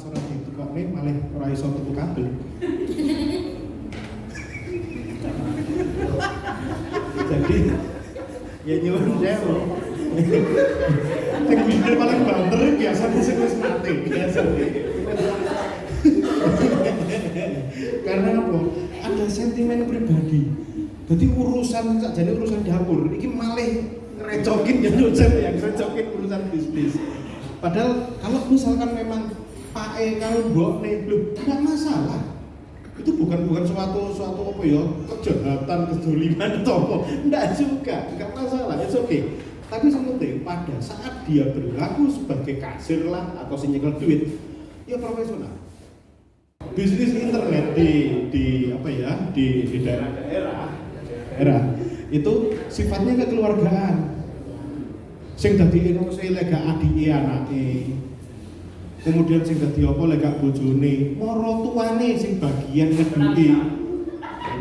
pas ora ditukokne malah ora iso tuku kabel. Jadi ya nyuwun sewu. Sing bikin paling banter biasanya sing wis mati biasa. Karena apa? Ada sentimen pribadi. Jadi urusan sakjane urusan dapur iki malih ngerecokin ya yang ngerecokin urusan bisnis. Padahal kalau misalkan memang Pak E kalau mbokne lho tidak masalah. Itu bukan suatu apa ya kejahatan, kezaliman atau apa. Enggak juga, enggak masalah. It's okay. Tapi penting pada saat dia berlaku sebagai kasir lah atau si nyekel duit, ya profesional. Bisnis internet di apa ya di daerah itu sifatnya kekeluargaan. Sing dadi inose lega adike anake. Kemudian sing dadi apa lega bojone, mara tuane sing bagian ngeduki.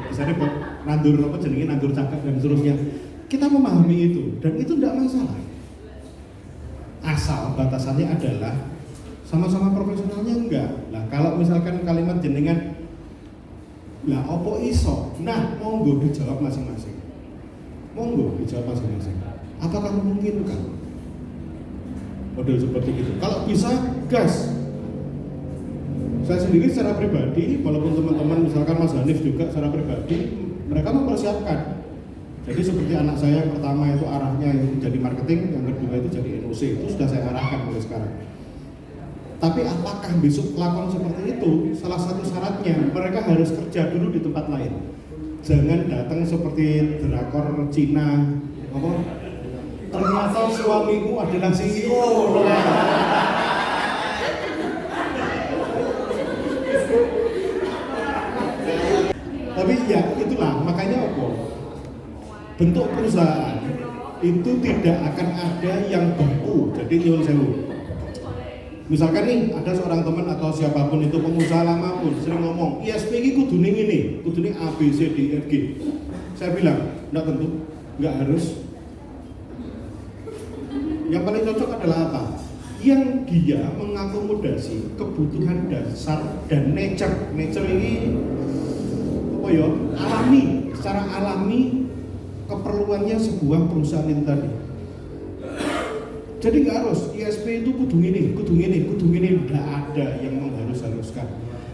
Misalnya nandur apa jenenge nandur cakap dan seterusnya. Kita memahami itu dan itu tidak masalah. Asal batasannya adalah sama-sama profesionalnya enggak. Nah, kalau misalkan kalimat jenengan lah opo iso. Nah, monggo dijawab masing-masing. Monggo dijawab masing-masing. Apakah memungkinkan? Model seperti itu. Kalau bisa, gas. Saya sendiri secara pribadi, walaupun teman-teman misalkan Mas Hanif juga secara pribadi, mereka mempersiapkan. Jadi seperti anak saya yang pertama itu arahnya itu jadi marketing, yang kedua itu jadi NOC, itu sudah saya arahkan mulai sekarang. Tapi apakah besok lakon seperti itu? Salah satu syaratnya mereka harus kerja dulu di tempat lain. Jangan datang seperti drakor Cina, apa? Ternyata suamiku adalah CEO. Tapi ya itulah makanya apa? Bentuk perusahaan itu tidak akan ada yang baku. Jadi nyuwun sewu. Misalkan nih ada seorang teman atau siapapun itu pengusaha lama pun sering ngomong ISP ini kudune ngene, kudune A B C D F G. Saya bilang enggak tentu, enggak harus. Yang paling cocok adalah apa? Yang dia mengakomodasi kebutuhan dasar dan nature. Nature ini apa ya? Alami, secara alami keperluannya sebuah perusahaan itu tadi. Jadi nggak harus ISP itu kudu ini, nggak ada yang mengharuskan.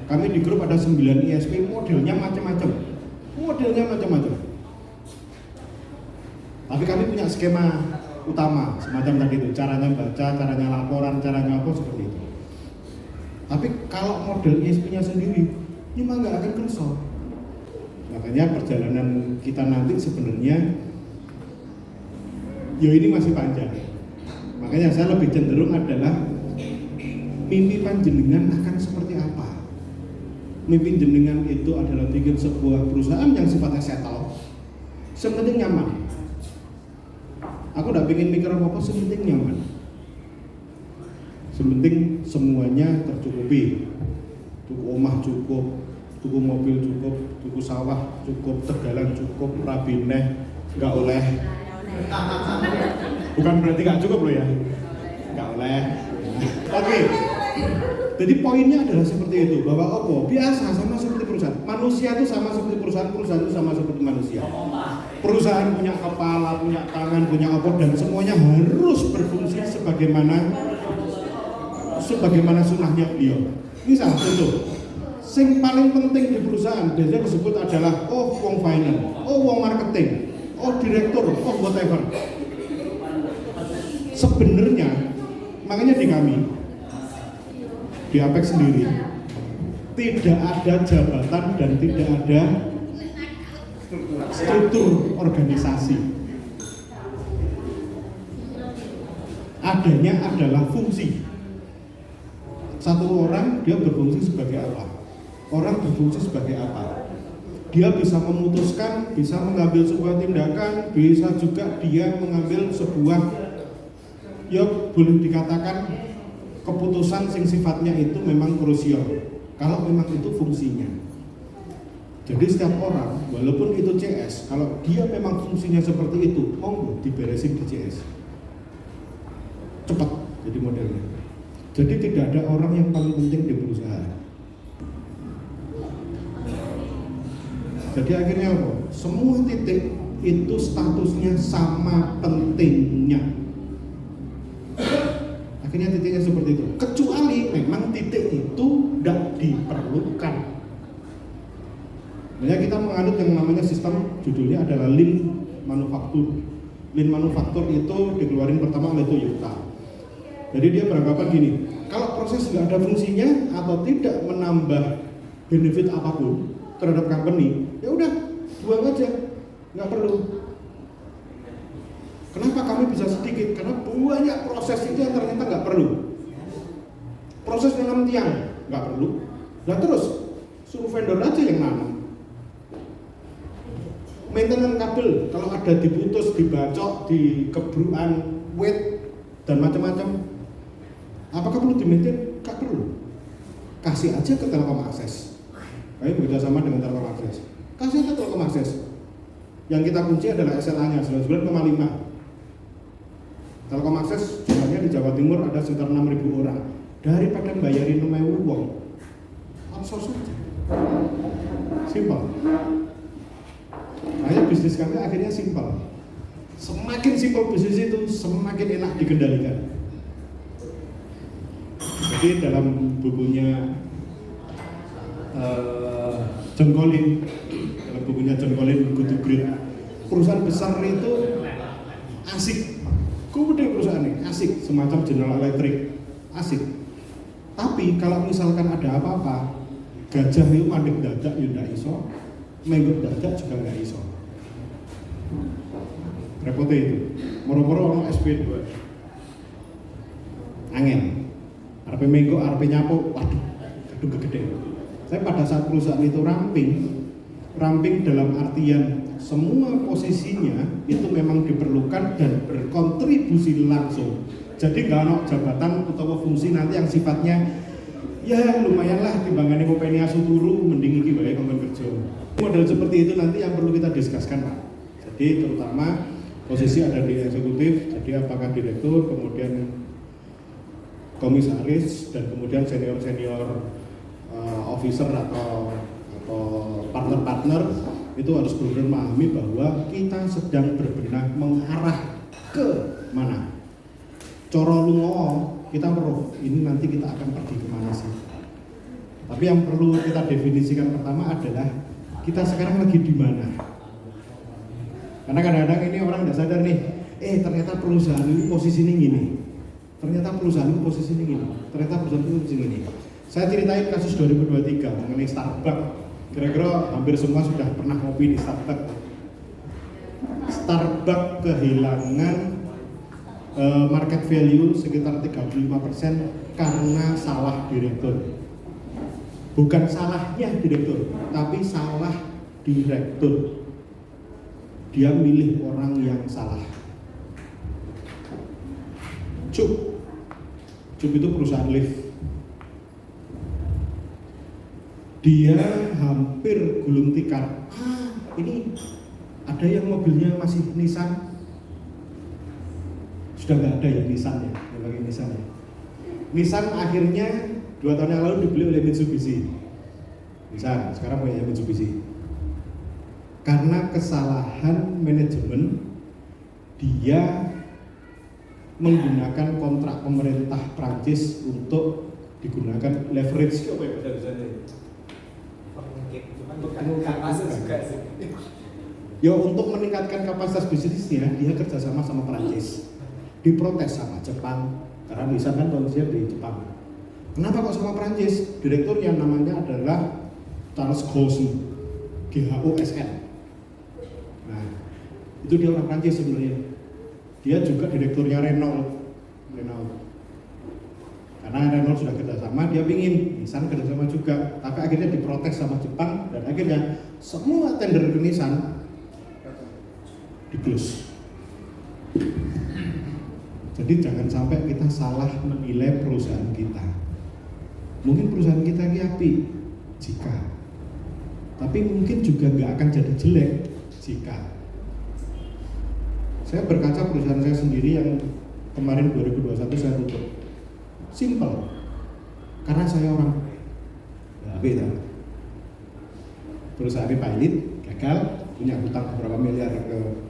Kami di grup ada 9 ISP, modelnya macam-macam. Tapi kami punya skema utama, semacam tadi itu, caranya baca, caranya laporan, caranya apa seperti itu. Tapi kalau model ISP-nya sendiri, ini mah nggak akan kerso. Makanya perjalanan kita nanti sebenarnya, ya ini masih panjang. Makanya saya lebih cenderung adalah mimpi panjenengan akan seperti apa. Mimpi jenengan itu adalah bikin sebuah perusahaan yang sifatnya settle, sepenting nyaman. Aku udah pengen mikir apa-apa, sepenting nyaman. Sepenting semuanya tercukupi. Tuku omah cukup, tuku mobil cukup, tuku sawah cukup, tegalan cukup, rabineh nggak oleh. Bukan berarti nggak cukup loh ya, nggak oleh. Oke. Jadi poinnya adalah seperti itu, bahwa apa? Biasa sama seperti perusahaan. Manusia itu sama seperti perusahaan itu sama seperti manusia. Perusahaan punya kepala, punya tangan, punya otot, dan semuanya harus berfungsi sebagaimana sunnahnya beliau. Misal contoh, yang paling penting di perusahaan biasanya disebut adalah wong finance, wong marketing, direktur, whatever. Sebenarnya, makanya di kami, di Apex sendiri, tidak ada jabatan dan tidak ada struktur organisasi. Adanya adalah fungsi. Satu orang dia berfungsi sebagai apa? Orang berfungsi sebagai apa? Dia bisa memutuskan, bisa mengambil sebuah tindakan, bisa juga dia mengambil sebuah, ya boleh dikatakan keputusan sing sifatnya itu memang krusial. Kalau memang itu fungsinya. Jadi setiap orang, walaupun itu CS, kalau dia memang fungsinya seperti itu, monggo diberesin di CS. Cepat jadi modelnya. Jadi tidak ada orang yang paling penting di perusahaan. Jadi akhirnya apa? Semua titik itu statusnya sama pentingnya. Akhirnya titiknya seperti itu. Kecuali memang titik itu tidak diperlukan. Makanya kita menganut yang namanya sistem, judulnya adalah Lean Manufacture. Lean Manufacture itu dikeluarin pertama oleh Toyota. Jadi dia beranggapan gini, kalau proses nggak ada fungsinya atau tidak menambah benefit apapun terhadap company, ya udah buang aja, nggak perlu. Kenapa kami bisa sedikit? Karena banyak proses itu yang ternyata nggak perlu. Proses nanam tiang nggak perlu. Nah terus suruh vendor aja yang nanam. Maintenance kabel, kalau ada diputus, dibacok, dikebruan, weight dan macam-macam, apakah perlu di-maintain? Nggak perlu. Kasih aja ke Telkom Akses. Kami bekerja sama dengan Telkom Akses. Kasih aja ke Telkom Akses. Yang kita kunci adalah SLA-nya 99,5. Telkom Akses jumlahnya di Jawa Timur ada sekitar 6.000 orang. Daripada bayarin 6.000 wong, outsource aja. Simpel. Makanya bisnis kami akhirnya simpel. Semakin simpel bisnis itu, semakin enak dikendalikan. Jadi dalam bukunya John Collins, Good to Great, perusahaan besar itu asik. Gede perusahaan ini, asik, semacam General Electric, asik. Tapi kalau misalkan ada apa-apa, gajah itu mandek dadak ya nggak iso, menggut dadak juga nggak iso. Repotnya itu, moro-moro orang SP2, angin, RP menggut, RP nyapu, waduh, gedung gede. Saya pada saat perusahaan itu ramping dalam artian semua posisinya itu memang diperlukan dan berkontribusi langsung. Jadi nggak ada jabatan atau fungsi nanti yang sifatnya ya lumayanlah timbangannya kopeni asu turu mending iki bae kongkon kerja. Model seperti itu nanti yang perlu kita diskuskan, Pak. Jadi terutama posisi ada di eksekutif, jadi apakah direktur, kemudian komisaris dan kemudian senior officer atau partner itu harus benar-benar memahami bahwa kita sedang berbenah mengarah ke mana. Coro lungo kita perlu ini nanti kita akan pergi kemana sih. Tapi yang perlu kita definisikan pertama adalah kita sekarang lagi di mana. Karena kadang-kadang ini orang nggak sadar nih, ternyata perusahaan ini posisinya gini. Ternyata perusahaan ini posisinya gini. Ternyata perusahaan ini posisinya gini. Saya ceritain kasus 2023 mengenai Starbucks. Kira-kira hampir semua sudah pernah ngopi di Starbucks. Starbucks kehilangan market value sekitar 35% karena salah direktur. Bukan salahnya direktur, tapi salah direktur. Dia milih orang yang salah. Cup itu perusahaan lift. Dia hampir gulung tikar. Ini ada yang mobilnya masih Nissan. Sudah nggak ada ya Nissan ya, yang pakai Nissan ya. Nissan akhirnya 2 tahun yang lalu dibeli oleh Mitsubishi. Nissan sekarang punya Mitsubishi. Karena kesalahan manajemen, dia menggunakan kontrak pemerintah Prancis untuk digunakan leverage. Apa ya bahasa-bahasanya? Ya untuk meningkatkan kapasitas bisnisnya, dia kerjasama sama Prancis. Diprotes sama Jepang, karena bisa kan kondisinya di Jepang. Kenapa kok sama Prancis? Direkturnya namanya adalah Charles Ghosn, GHOSN. Nah, itu dia orang Prancis sebenarnya. Dia juga direkturnya Renault. Karena Renault sudah kerjasama, dia pingin Nissan kerjasama juga, tapi akhirnya diprotes sama Jepang dan akhirnya semua tender ke Nissan di-close. Jadi jangan sampai kita salah menilai perusahaan kita. Mungkin perusahaan kita ini api jika, tapi mungkin juga nggak akan jadi jelek jika. Saya berkaca perusahaan saya sendiri yang kemarin 2021 saya tutup. Simple. Karena saya orang beda. Perusahaan pilot gagal, punya hutang beberapa miliar ke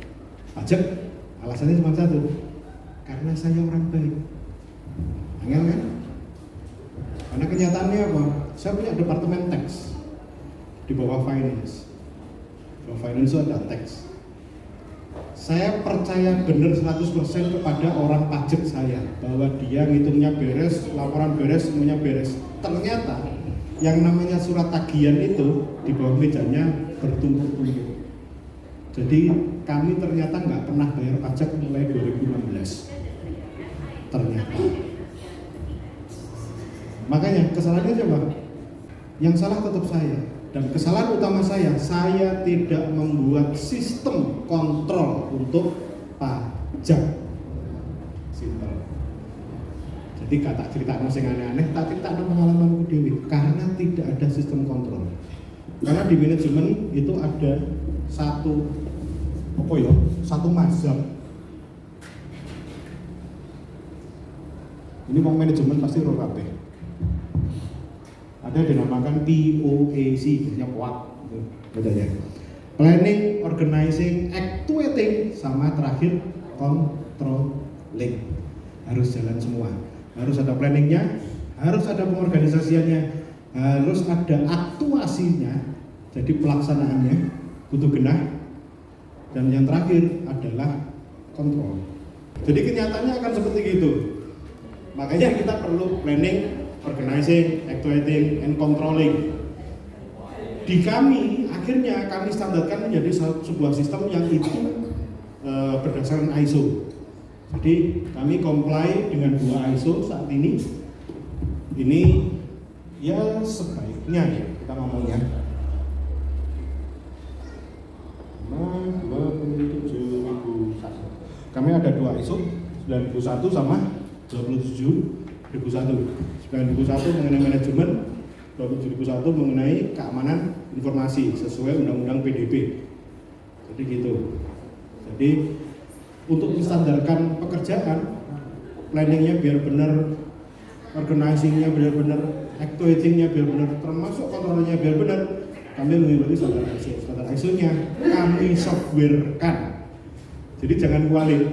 pajak. Alasannya cuma satu, karena saya orang baik. Angel kan? Karena kenyataannya apa? Saya punya departemen tax di bawah finance. Di bawah finance itu ada tax. Saya percaya benar 100% kepada orang pajak saya bahwa dia ngitungnya beres, laporan beres, semuanya beres. Ternyata yang namanya surat tagihan itu di bawah mejanya bertumpuk-tumpuk. Jadi kami ternyata nggak pernah bayar pajak mulai 2016. Ternyata. Makanya kesalahannya siapa? Yang salah tetap saya. Dan kesalahan utama saya tidak membuat sistem kontrol untuk pajak. Simple. Jadi kata cerita sing aneh-aneh, tak cerita pengalamanku dewi. Karena tidak ada sistem kontrol. Karena di manajemen itu ada satu mazhab. Ini mau manajemen pasti roh kabeh. Ada yang dinamakan POAC, biasanya POAC gitu ya. Planning, Organizing, Actuating, sama terakhir Controlling. Harus jalan semua. Harus ada planningnya, harus ada pengorganisasiannya, harus ada aktuasinya, jadi pelaksanaannya butuh genah. Dan yang terakhir adalah kontrol. Jadi kenyataannya akan seperti itu. Makanya kita perlu planning, organizing, actuating, and controlling. Di kami, akhirnya kami standarkan menjadi sebuah sistem yang itu berdasarkan ISO. Jadi kami comply dengan 2 ISO saat ini. Ini ya sebaiknya ya kita ngomongnya. 27.001. Kami ada 2 ISO, 9001 sama 27.001. 9001 mengenai manajemen, 27.001 mengenai keamanan informasi sesuai Undang-Undang PDB. Jadi gitu. Jadi untuk menstandarkan pekerjaan, planningnya biar benar, organizingnya biar benar, actuatingnya biar benar, termasuk kontrolnya biar benar, kami mengikuti standar ISO. Standar ISO-nya kami softwarekan. Jadi jangan kualik.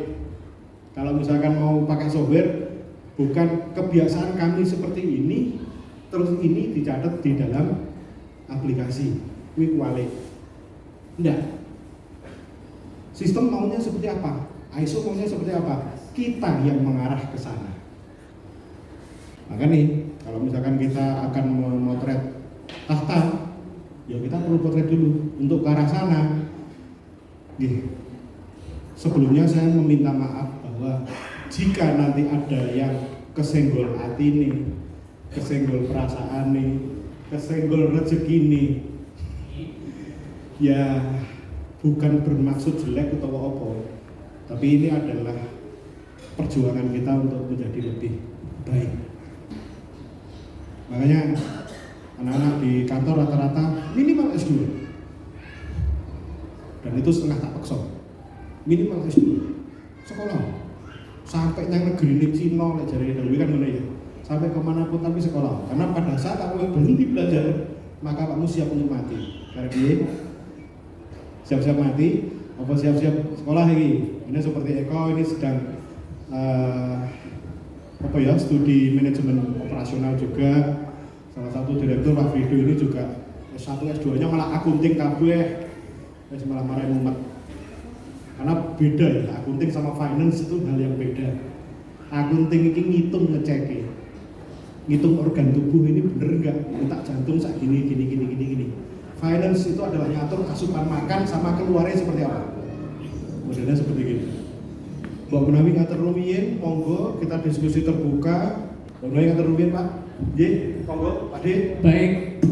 Kalau misalkan mau pakai software, bukan kebiasaan kami seperti ini, terus ini dicatat di dalam aplikasi. Kuwi kualik. Enggak. Sistem maunya seperti apa? ISO maunya seperti apa? Kita yang mengarah ke sana. Maka nih, kalau misalkan kita akan memotret tahta, ya kita perlu potret dulu untuk ke arah sana. Sebelumnya saya meminta maaf bahwa jika nanti ada yang kesenggol hati nih, kesenggol perasaan nih, kesenggol rezeki nih, ya bukan bermaksud jelek atau apa, tapi ini adalah perjuangan kita untuk menjadi lebih baik. Makanya anak-anak di kantor rata-rata minimal S2, dan itu setengah tak paksa. Minimal S2 sekolah sampai yang negeri ini Cina, jari dulu kan mana ya, sampai kemanapun tapi sekolah. Karena pada saat kamu berhenti belajar, maka kamu siap untuk mati. Karena dia siap-siap mati, apa siap-siap sekolah ini. Ini seperti Eko ini sedang studi manajemen operasional juga. Salah satu direktur Pak Frido ini juga S1 S2-nya malah akunting kabeh. Malah marahin umat. Karena beda ya, akunting sama finance itu hal yang beda. Akunting ini ngitung ngecek, ngitung organ tubuh ini bener nggak, detak jantung sak gini. Finance itu adalah ngatur asupan makan sama keluarnya seperti apa. Modelnya seperti gitu. Mbak Menawi ngatur rumiyin, monggo kita diskusi terbuka. Mbak Menawi ngatur rumiyin Pak. Ye, monggo Pak De. Baik,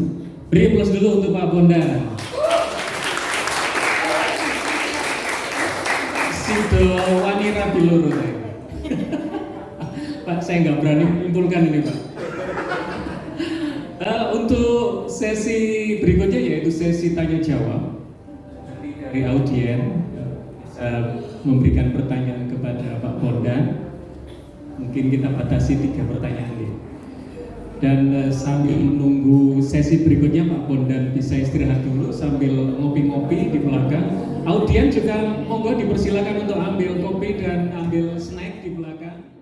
beri plus dulu untuk Pak Bonda. Sido wani rabi loro. Pak, saya nggak berani menyimpulkan ini Pak. Untuk sesi berikutnya yaitu sesi tanya jawab dari audien, bisa memberikan pertanyaan kepada Pak Bonda. Mungkin kita batasi 3 pertanyaan ya. Dan sambil menunggu sesi berikutnya Pak Bondan bisa istirahat dulu sambil ngopi-ngopi di belakang. Audien juga monggo dipersilakan untuk ambil kopi dan ambil snack di belakang.